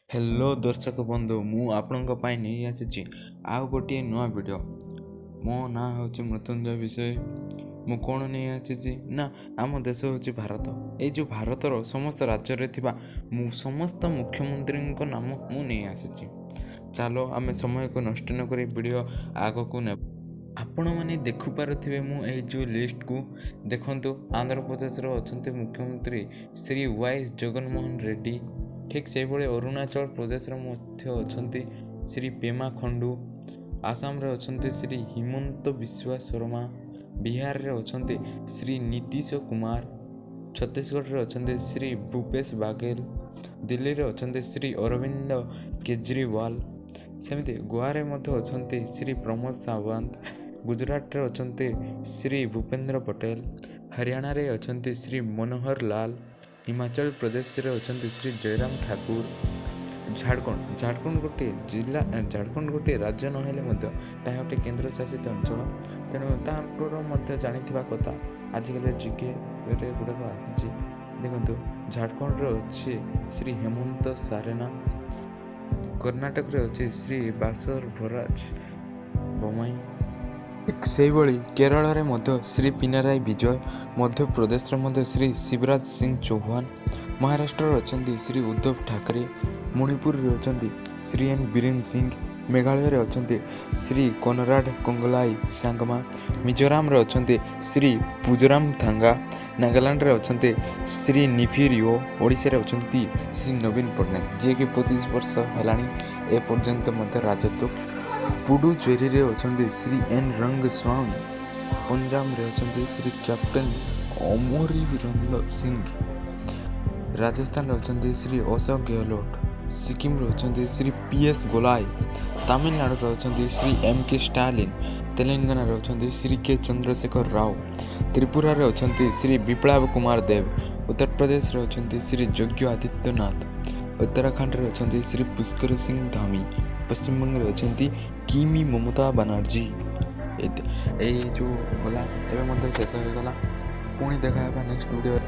Hello दर्शक बंधु मु आपण नहीं आसी आउ गोटे नुआ वीडियो। मो ना हूँ मृत्युंजय विषय। मु कौन नहीं आसी ना आम देश हूँ भारत। ये जो भारतर समस्त राज्य में समस्त मुख्यमंत्री नाम मु नहीं आसी। चलो आम समय को नष्ट न करी वीडियो आग को ने आपण मैंने देखुपे मुझे जो लिस्ट को देखु। आंध्र प्रदेश अच्छा मुख्यमंत्री श्री वाई जगनमोहन रेड्डी। ठीक से भाई अरुणाचल प्रदेश अच्छा श्री पेमा खंडू। आसाम रे अच्छा श्री हिमंत बिश्वा शर्मा। बिहार रे अच्छा श्री नीतीश कुमार। छत्तीसगढ़ रे अच्छा श्री भूपेश बाघेल। दिल्ली रे अच्छा श्री अरविंद केजरीवाल। सेमती गोवा रे अच्छा श्री प्रमोद सावंत। गुजरात रे अच्छा श्री भूपेंद्र पटेल। हरियाणा रे अच्छा श्री मनोहर लाल। हिमाचल प्रदेश रे अच्छा श्री जयराम ठाकुर। झारखंड गोटे जिला झारखंड गोटे राज्य नहेले गोटे केन्द्र शासित अंचल। तेणु तार जानिथिबा कथा आजिकल जिके रे गुड़ाक आसी। देखु झारखंड रे अच्छे श्री हेमंत सारेना। कर्नाटक रे अच्छे श्री बासर भराज बोमाई। से केरल में श्री पिनाराई विजय। मध्य प्रदेश में श्री शिवराज सिंह चौहान। महाराष्ट्र अच्छा श्री उद्धव ठाकरे। मणिपुर अच्छा श्री एन बीरेन सिंह। मेघालय अच्छा श्री कोनराड कोंगलाई सांगमा। मिजोराम अच्छा श्री पूजराम थांगा। नागालैंड अच्छा श्री निफिरियो। ओडिशा अच्छा श्री नवीन पट्टनायक जी कि 25 वर्ष है एपर्यंत राजत्व। पुडुचेरी रे अच्छा श्री एन रंग स्वामी। पंजाब रे अच्छा श्री कैप्टन अमरिंदर सिंह। राजस्थान अच्छा श्री अशोक गहलोत। सिक्किम रे अच्छा श्री PS गोलाई। तमिलनाडु अच्छा श्री MK स्टालिन। तेलंगाना रे अच्छा श्री K चंद्रशेखर राव। त्रिपुरा रे अच्छा श्री विप्लव कुमार देव। उत्तर प्रदेश रे अच्छा श्री योगी आदित्यनाथ। उत्तराखंड रे अच्छा श्री पुष्कर सिंह धामी। पश्चिम बंग रे अच्छा किमी ममता बनर्जी। ये जो गला एवं शेष हो गला। पुणी देखा नेक्स्ट वीडियो।